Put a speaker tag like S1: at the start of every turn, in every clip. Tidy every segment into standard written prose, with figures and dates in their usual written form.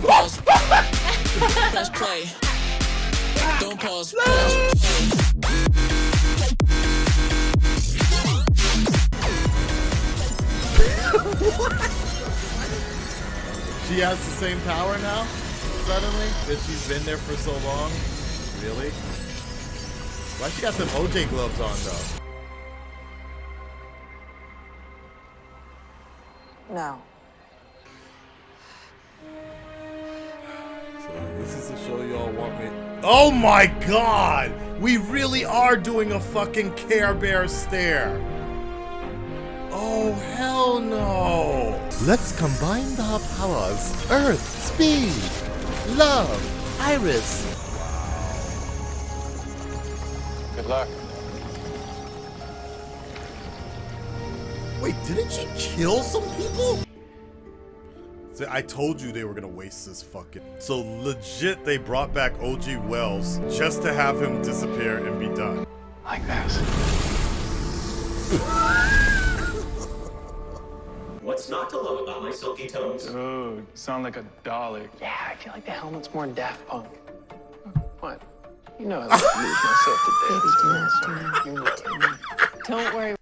S1: pause. Press play. Don't pause.
S2: She has the same power now? Suddenly? That she's been there for so long? Really? Why she got them OJ gloves on though?
S3: No.
S2: So this is the show y'all want me. Oh my god! We really are doing a fucking Care Bear stare. Oh hell no! Let's combine the powers. Earth, speed, love, Iris.
S4: Good luck.
S2: Wait, didn't she kill some people? See, I told you they were gonna waste this fucking. So legit, they brought back OG Wells just to have him disappear and be done.
S4: Like this.
S5: What's not to love about my silky tones?
S4: Ooh, sound like a dolly. Yeah, I feel like the helmet's more Daft Punk. What? You know I like to lose myself to dance.
S3: Don't worry.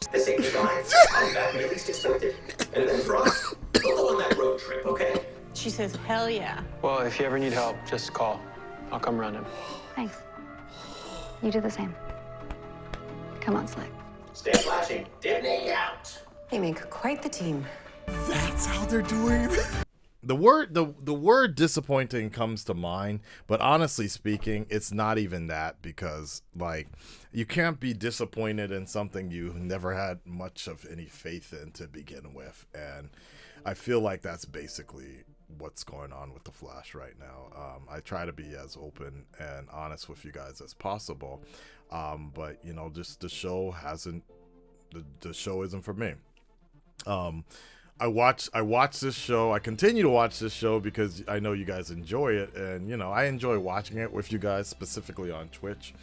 S5: This ain't fine. I'll be back when you least expect it. And then Frost, we'll go on that road trip, okay?
S3: She says, hell yeah.
S4: Well, if you ever need help, just call. I'll come run him.
S6: Thanks. You do the same. Come on, Slick.
S5: Stay flashing. Dibny out.
S3: They make quite the team.
S2: That's how they're doing it. The word disappointing comes to mind, but honestly speaking, it's not even that, because like you can't be disappointed in something you never had much of any faith in to begin with, and I feel like that's basically what's going on with the Flash right now. I try to be as open and honest with you guys as possible, but you know, just the show isn't for me. I watch this show. I continue to watch this show because I know you guys enjoy it, and you know, I enjoy watching it with you guys, specifically on Twitch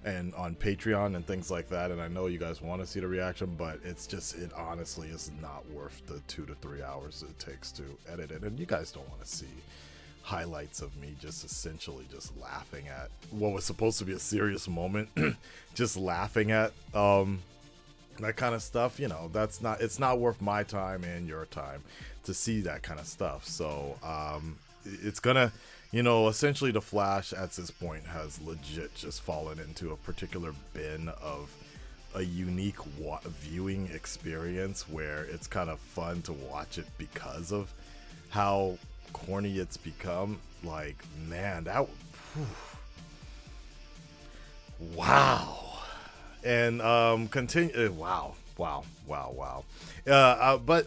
S2: and on Patreon and things like that, and I know you guys want to see the reaction, but it honestly is not worth the 2 to 3 hours it takes to edit it, and you guys don't want to see highlights of me just essentially just laughing at what was supposed to be a serious moment, just laughing at that kind of stuff. You know, it's not worth my time and your time to see that kind of stuff. So it's gonna, you know, essentially the Flash at this point has legit just fallen into a particular bin of a unique viewing experience where it's kind of fun to watch it because of how corny it's become. Like, man, that wow. And continue. Wow. But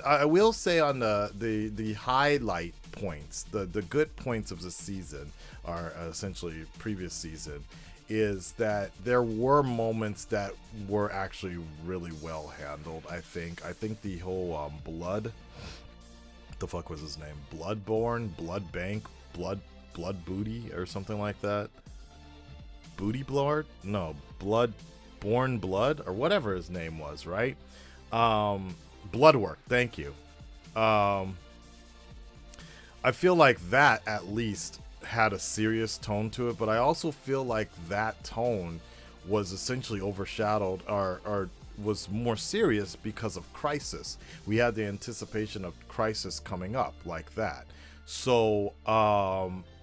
S2: I will say on the highlight points, the good points of the season are essentially previous season, is that there were moments that were actually really well handled. I think the whole blood. What the fuck was his name? Bloodborne, Blood Bank, Blood Booty, or something like that. Booty Blard? No, Born Blood, or whatever his name was, right? Bloodwork, thank you. I feel like that at least had a serious tone to it, but I also feel like that tone was essentially overshadowed or was more serious because of Crisis. We had the anticipation of Crisis coming up like that. So,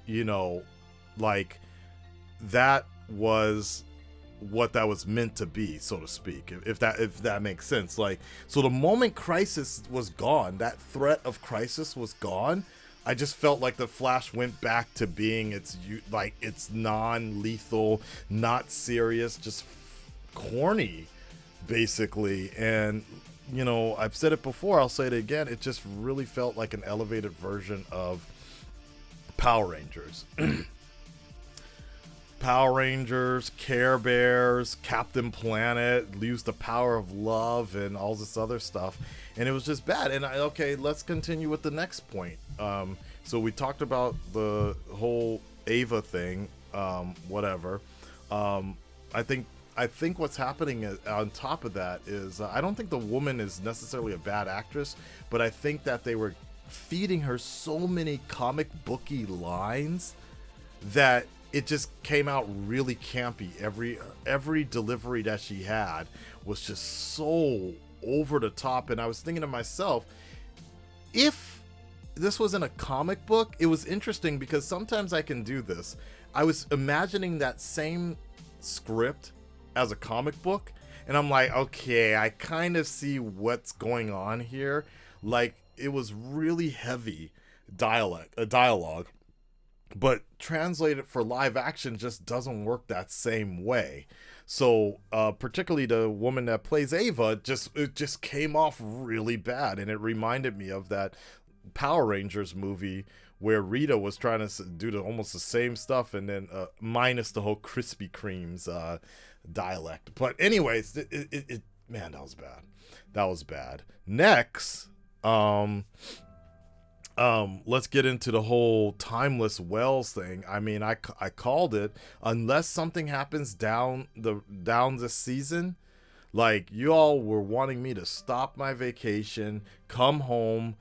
S2: you know, like that was what that was meant to be, so to speak, if that makes sense. Like, so the moment Crisis was gone, that threat of Crisis was gone, I just felt like the Flash went back to being its non-lethal, not serious, just corny, basically. And you know, I've said it before, I'll say it again, it just really felt like an elevated version of Power Rangers. Power Rangers, Care Bears, Captain Planet used the power of love and all this other stuff, and it was just bad. And okay, let's continue with the next point. So we talked about the whole Ava thing, whatever. I think what's happening on top of that is I don't think the woman is necessarily a bad actress, but I think that they were feeding her so many comic booky lines that it just came out really campy. Every delivery that she had was just so over the top, and I was thinking to myself, if this wasn't a comic book, it was interesting because sometimes I can do this. I was imagining that same script as a comic book, and I'm like, okay, I kind of see what's going on here. Like, it was really heavy dialogue, but translated for live action just doesn't work that same way. So particularly the woman that plays Ava, it just came off really bad, and it reminded me of that Power Rangers movie where Rita was trying to do almost the same stuff, and then minus the whole Krispy Kreme's dialect. But anyways, man, that was bad. That was bad. Next, let's get into the whole timeless wells thing. I mean, I called it. Unless something happens down this season, like, you all were wanting me to stop my vacation, come home,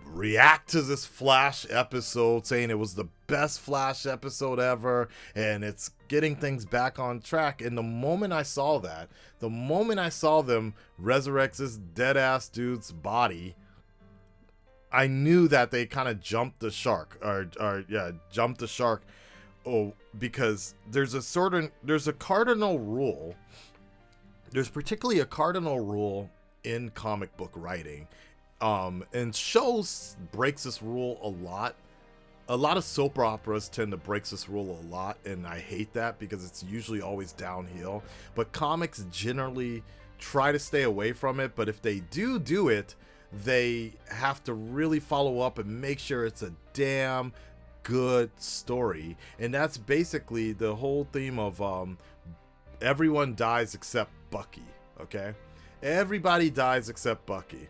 S2: react to this Flash episode, saying it was the best Flash episode ever, and it's getting things back on track. And the moment I saw them resurrect this dead ass dude's body, I knew that they kind of jumped the shark, jumped the shark. Oh, because there's a cardinal rule. There's particularly a cardinal rule in comic book writing, and shows breaks this rule a lot. A lot of soap operas tend to break this rule a lot, and I hate that because it's usually always downhill. But comics generally try to stay away from it, but if they do it, they have to really follow up and make sure it's a damn good story. And that's basically the whole theme of everyone dies except Bucky, okay? Everybody dies except Bucky.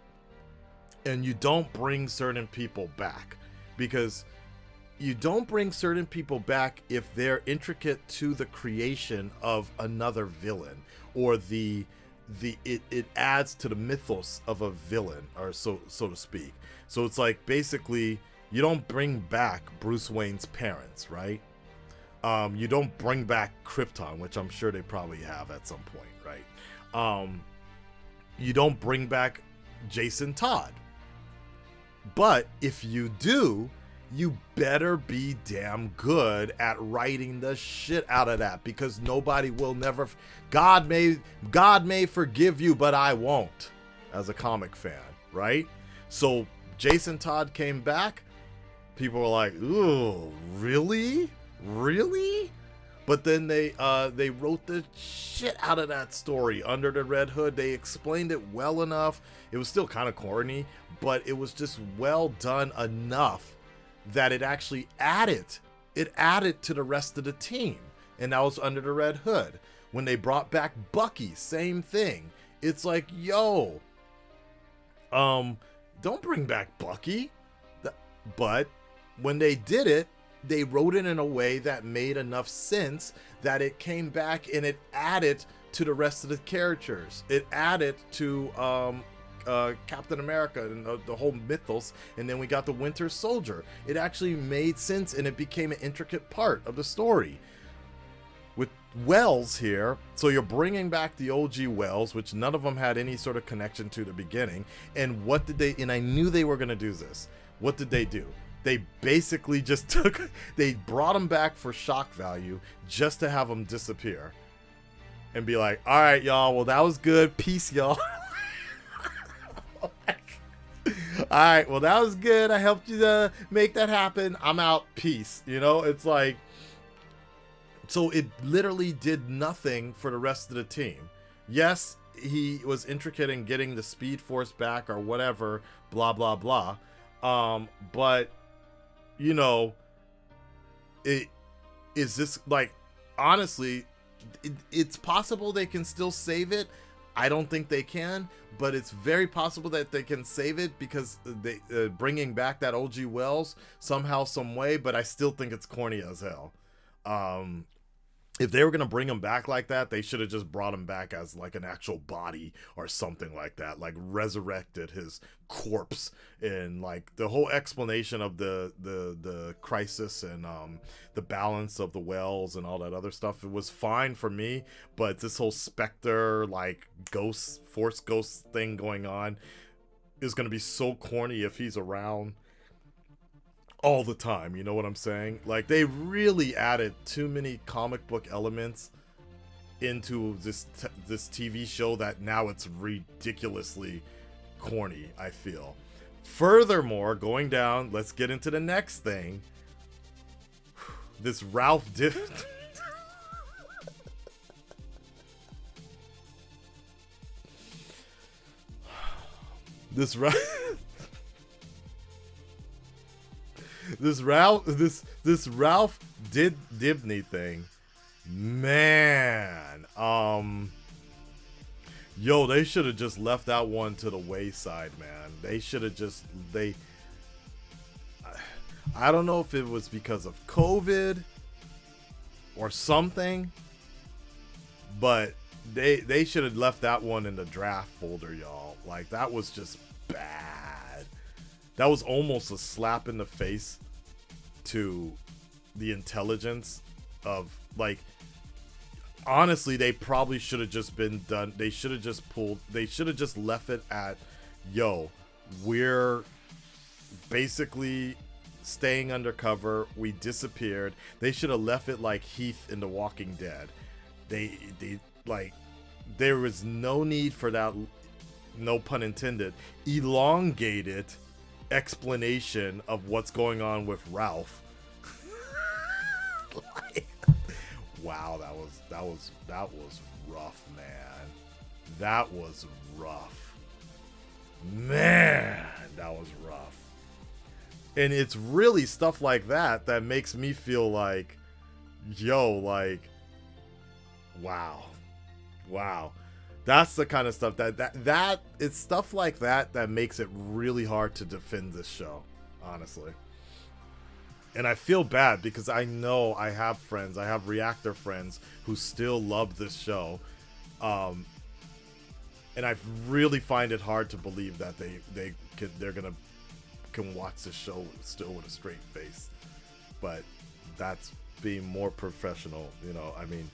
S2: And you don't bring certain people back, because you don't bring certain people back if they're intricate to the creation of another villain, or it adds to the mythos of a villain, or so to speak. So it's like, basically, you don't bring back Bruce Wayne's parents, right? You don't bring back Krypton, which I'm sure they probably have at some point, right? You don't bring back Jason Todd. But if you do, you better be damn good at writing the shit out of that, because nobody will never. God may forgive you, but I won't, as a comic fan, right? So Jason Todd came back. People were like, "Ooh, really? But then they wrote the shit out of that story under the Red Hood. They explained it well enough. It was still kind of corny, but it was just well done enough that it actually added to the rest of the team. And that was under the Red Hood. When they brought back Bucky, same thing. It's like, yo, don't bring back Bucky. But when they did it, they wrote it in a way that made enough sense that it came back and it added to the rest of the characters. It added to Captain America and the whole mythos, and then we got the Winter Soldier. It actually made sense, and it became an intricate part of the story. With Wells here, so you're bringing back the OG Wells, which none of them had any sort of connection to the beginning. And what did they, and I knew they were going to do this. What did they do? They basically just they brought them back for shock value just to have them disappear and be like, all right, y'all, well, that was good. Peace, y'all. All right, well, that was good. I helped you make that happen. I'm out. Peace. You know, it's like, so it literally did nothing for the rest of the team. Yes, he was intricate in getting the Speed Force back or whatever, blah, blah, blah. But, you know, it is this, like, honestly, it's possible they can still save it. I don't think they can, but it's very possible that they can save it because they bringing back that OG Wells somehow, some way. But I still think it's corny as hell. If they were gonna bring him back like that, they should have just brought him back as like an actual body or something like that, like resurrected his corpse. And like the whole explanation of the crisis and the balance of the wells and all that other stuff, it was fine for me. But this whole specter, like force ghost thing going on is gonna be so corny if he's around all the time. You know what I'm saying? Like, they really added too many comic book elements into this TV show that now it's ridiculously corny, I feel. Furthermore, going down, let's get into the next thing. This Ralph did this Ralph Dibny thing, man. Yo, they should have just left that one to the wayside, man. They should have just I don't know if it was because of COVID or something, but they should have left that one in the draft folder, y'all. Like, that was just bad. That was almost a slap in the face to the intelligence of, like, honestly, they probably should have just been done. They should have just left it at, yo, we're basically staying undercover. We disappeared. They should have left it like Heath in The Walking Dead. They like, there was no need for that, no pun intended, elongated explanation of what's going on with Ralph. Like, wow, that was rough, man. That was rough. Man, that was rough. And it's really stuff like that that makes me feel like, yo, like, wow. That's the kind of stuff that it's stuff like that makes it really hard to defend this show, honestly. And I feel bad because I know I have friends, I have reactor friends who still love this show. And I really find it hard to believe that they're gonna can watch this show still with a straight face. But that's being more professional, you know. I mean,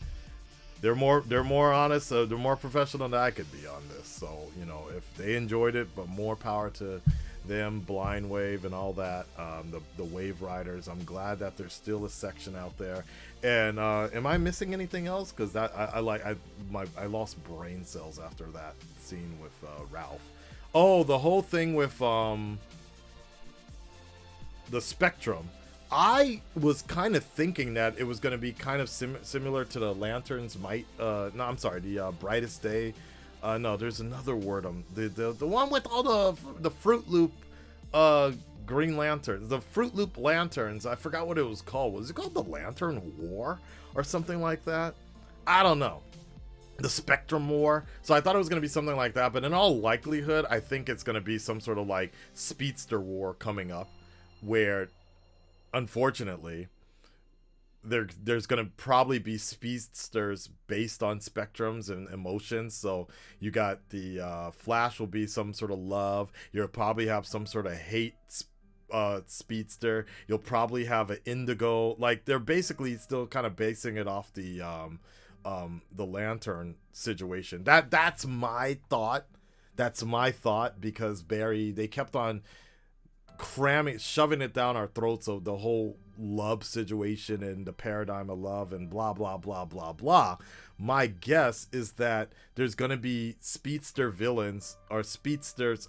S2: they're more honest, they're more professional than I could be on this. So, you know, if they enjoyed it, but more power to them. Blind Wave and all that, the Wave Riders, I'm glad that there's still a section out there. And am I missing anything else? Because that I lost brain cells after that scene with Ralph. Oh, the whole thing with the Spectrum. I was kind of thinking that it was going to be kind of similar to the Lantern's Might. No, I'm sorry, the Brightest Day. No, there's another word. The one with all the Fruit Loop Green Lanterns, the Fruit Loop Lanterns. I forgot what it was called. Was it called the Lantern War or something like that? I don't know. The Spectrum War. So I thought it was going to be something like that, but in all likelihood, I think it's going to be some sort of like Speedster War coming up, where unfortunately there's going to probably be speedsters based on spectrums and emotions. So you got the Flash will be some sort of love. You'll probably have some sort of hate speedster. You'll probably have an Indigo. Like, they're basically still kind of basing it off the Lantern situation. That's my thought. That's my thought, because Barry, they kept on shoving it down our throats of the whole love situation and the paradigm of love and blah blah blah blah blah. My guess is that there's gonna be speedster villains or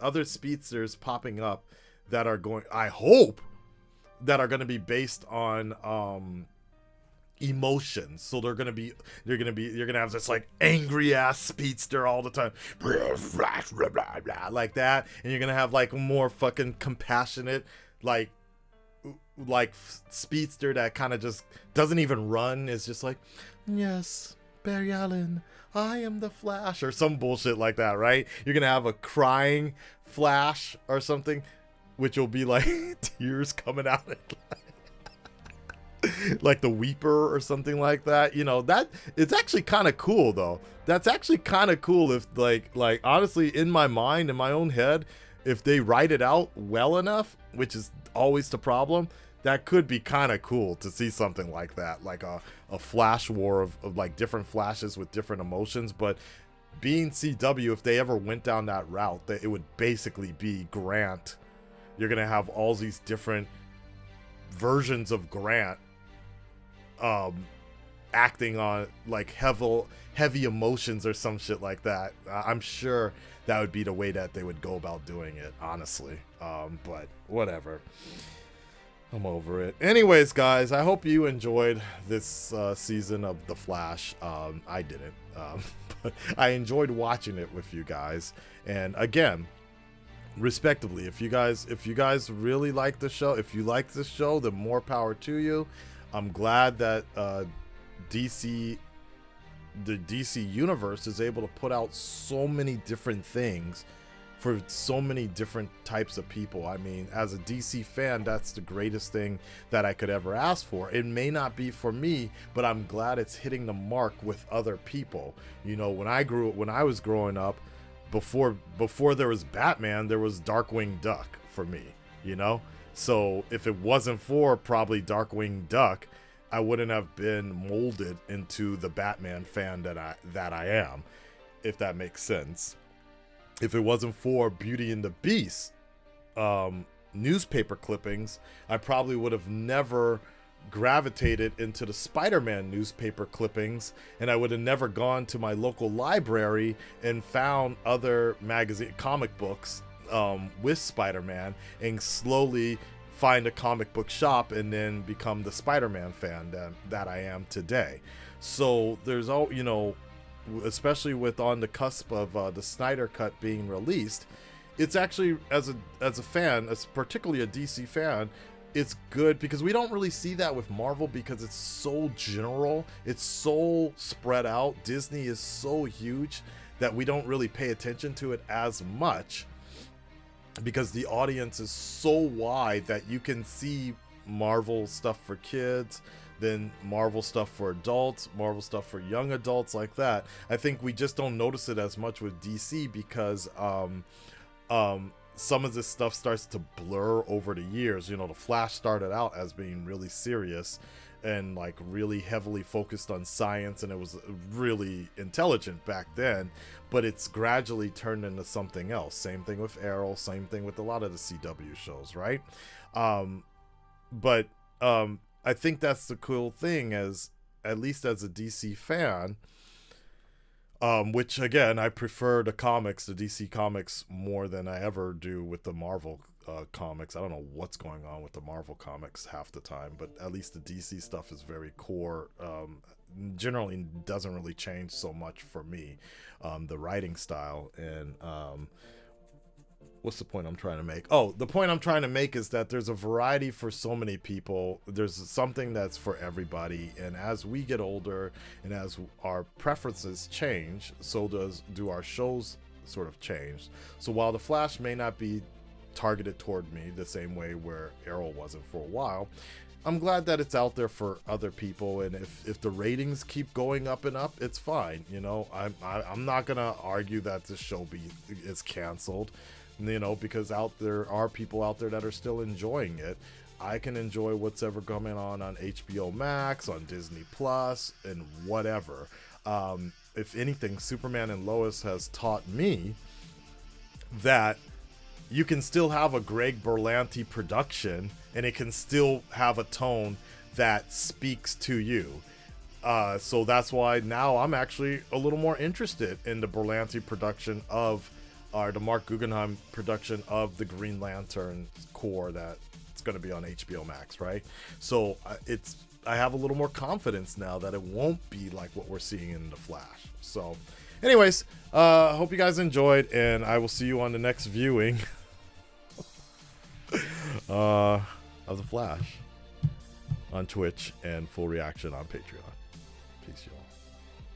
S2: other speedsters popping up that are going, I hope, that are gonna be based on emotions. So you're gonna have this like angry ass speedster all the time, like that, and you're gonna have like more fucking compassionate like speedster that kind of just doesn't even run, is just like, yes, Barry Allen, I am the Flash, or some bullshit like that, right? You're gonna have a crying Flash or something, which will be like tears coming out like the Weeper or something like that. You know, that it's actually kind of cool though. That's actually kind of cool if like honestly, in my mind, in my own head, if they write it out well enough, which is always the problem, that could be kind of cool to see something like that, like a Flash war of like different Flashes with different emotions. But being CW, if they ever went down that route, that it would basically be Grant. You're gonna have all these different versions of Grant acting on like heavy emotions or some shit like that. I'm sure that would be the way that they would go about doing it, honestly. But whatever, I'm over it. Anyways, guys, I hope you enjoyed this season of The Flash. I didn't, but I enjoyed watching it with you guys. And again, respectively, if you guys really like the show, if you like this show, then more power to you. I'm glad that the DC universe is able to put out so many different things for so many different types of people. I mean, as a DC fan, that's the greatest thing that I could ever ask for. It may not be for me, but I'm glad it's hitting the mark with other people. You know, when I was growing up, before there was Batman, there was Darkwing Duck for me, you know? So if it wasn't for probably Darkwing Duck, I wouldn't have been molded into the Batman fan that I am, if that makes sense. If it wasn't for Beauty and the Beast newspaper clippings, I probably would have never gravitated into the Spider-Man newspaper clippings, and I would have never gone to my local library and found other comic books with Spider-Man and slowly find a comic book shop and then become the Spider-Man fan that I am today. So there's all, you know, especially with on the cusp of the Snyder Cut being released, it's actually, as a fan, as particularly a DC fan, it's good because we don't really see that with Marvel because it's so general, it's so spread out. Disney is so huge that we don't really pay attention to it as much because the audience is so wide that you can see Marvel stuff for kids, then Marvel stuff for adults, Marvel stuff for young adults, like that. I think we just don't notice it as much with DC because some of this stuff starts to blur over the years. You know, the Flash started out as being really serious and like really heavily focused on science, and it was really intelligent back then, but it's gradually turned into something else. Same thing with Arrow, same thing with a lot of the CW shows, right? But I think that's the cool thing, as at least as a DC fan, which again, I prefer the DC comics more than I ever do with the Marvel comics. I don't know what's going on with the Marvel comics half the time, but at least the DC stuff is very core. Generally doesn't really change so much for me, the writing style. And what's the point I'm trying to make? Oh, the point I'm trying to make is that there's a variety for so many people. There's something that's for everybody. And as we get older and as our preferences change, so do our shows sort of change. So while The Flash may not be targeted toward me the same way where Arrow wasn't for a while, I'm glad that it's out there for other people. And if the ratings keep going up and up, it's fine. You know, I'm not gonna argue that this show is canceled, you know, because there are people out there that are still enjoying it. I can enjoy what's ever coming on HBO Max, on Disney Plus, and whatever. If anything, Superman and Lois has taught me that you can still have a Greg Berlanti production and it can still have a tone that speaks to you. So that's why now I'm actually a little more interested in the Berlanti production the Mark Guggenheim production of the Green Lantern Corps that it's going to be on HBO Max, right? So I have a little more confidence now that it won't be like what we're seeing in The Flash. So anyways, hope you guys enjoyed, and I will see you on the next viewing of The Flash on Twitch and full reaction on Patreon. Peace, y'all.